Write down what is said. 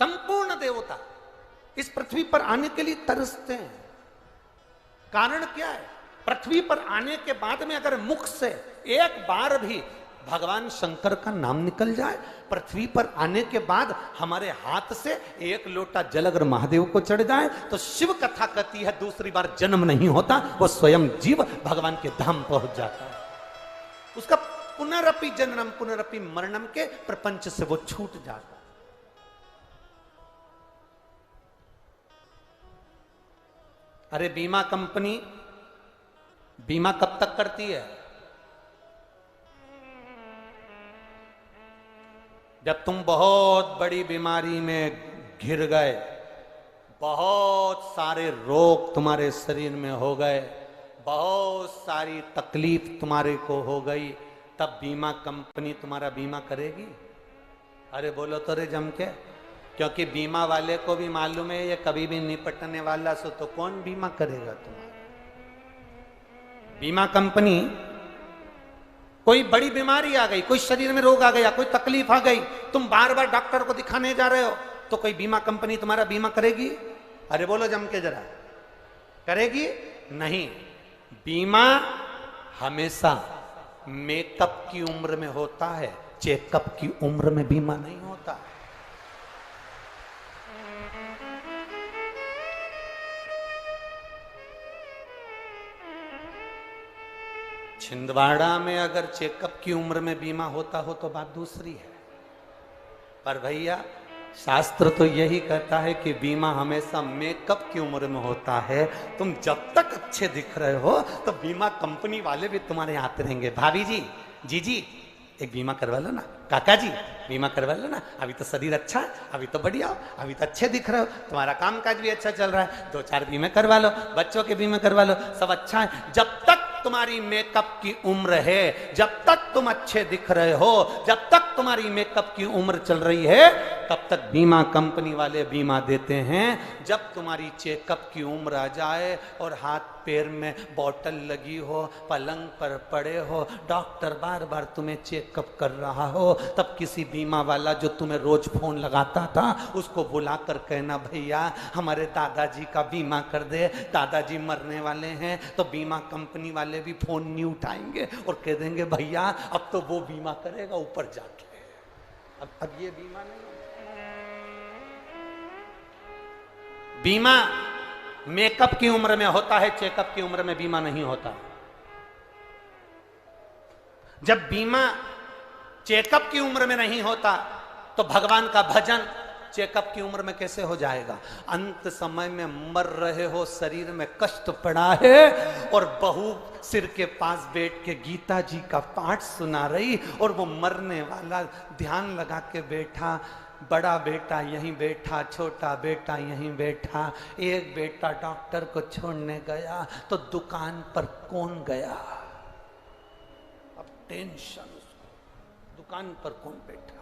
संपूर्ण देवता इस पृथ्वी पर आने के लिए तरसते हैं। कारण क्या है? पृथ्वी पर आने के बाद में अगर मुख से एक बार भी भगवान शंकर का नाम निकल जाए, पृथ्वी पर आने के बाद हमारे हाथ से एक लोटा जल अगर महादेव को चढ़ जाए तो शिव कथा कहती है दूसरी बार जन्म नहीं होता, वो स्वयं जीव भगवान के धाम पहुंच जाता है। उसका पुनरपि जन्म पुनरपि मरणम के प्रपंच से वो छूट जाता है। अरे बीमा कंपनी बीमा कब तक करती है? जब तुम बहुत बड़ी बीमारी में घिर गए, बहुत सारे रोग तुम्हारे शरीर में हो गए, बहुत सारी तकलीफ तुम्हारे को हो गई, तब बीमा कंपनी तुम्हारा बीमा करेगी। अरे बोलो तो रे जम के, क्योंकि बीमा वाले को भी मालूम है ये कभी भी निपटने वाला, सो तो कौन बीमा करेगा तुम्हारा? बीमा कंपनी, कोई बड़ी बीमारी आ गई, कोई शरीर में रोग आ गया, कोई तकलीफ आ गई, तुम बार बार डॉक्टर को दिखाने जा रहे हो, तो कोई बीमा कंपनी तुम्हारा बीमा करेगी? अरे बोलो जम के जरा, करेगी? नहीं। बीमा हमेशा मेकअप की उम्र में होता है, चेकअप की उम्र में बीमा नहीं होता। छिंदवाड़ा में अगर चेकअप की उम्र में बीमा होता हो तो बात दूसरी है, पर भैया शास्त्र तो यही कहता है कि बीमा हमेशा मेकअप की उम्र में होता है। तुम जब तक अच्छे दिख रहे हो तो बीमा कंपनी वाले भी तुम्हारे आते रहेंगे। भाभी जी, जीजी, एक बीमा करवा लो ना, काका जी बीमा करवा लो ना, अभी तो शरीर अच्छा है, अभी तो बढ़िया हो, अभी तो अच्छे दिख रहे हो, तुम्हारा कामकाज भी अच्छा चल रहा है, 2-4 बीमे करवा लो, बच्चों के बीमे करवा लो, सब अच्छा है। जब तक तुम्हारी मेकअप की उम्र है, जब तक तुम अच्छे दिख रहे हो, जब तक तुम्हारी मेकअप की उम्र चल रही है, तब तक बीमा कंपनी वाले बीमा देते हैं। जब तुम्हारी चेकअप की उम्र आ जाए और हाथ पैर में बोतल लगी हो, पलंग पर पड़े हो, डॉक्टर बार बार तुम्हें चेकअप कर रहा हो, तब किसी बीमा वाला जो तुम्हें रोज फोन लगाता था उसको बुलाकर कहना, भैया हमारे दादाजी का बीमा कर दे, दादाजी मरने वाले हैं। तो बीमा कंपनी वाले भी फोन नहीं उठाएंगे और कह देंगे, भैया अब तो वो बीमा करेगा ऊपर जाके, अब ये बीमा नहीं। बीमा मेकअप की उम्र में होता है, चेकअप की उम्र में बीमा नहीं होता। जब बीमा चेकअप की उम्र में नहीं होता तो भगवान का भजन चेकअप की उम्र में कैसे हो जाएगा? अंत समय में मर रहे हो, शरीर में कष्ट पड़ा है और बहू सिर के पास बैठ के गीता जी का पाठ सुना रही और वो मरने वाला ध्यान लगा के बैठा, बड़ा बेटा यहीं बैठा, छोटा बेटा यहीं बैठा, एक बेटा डॉक्टर को छोड़ने गया तो दुकान पर कौन गया? अब टेंशन, दुकान पर कौन बैठा?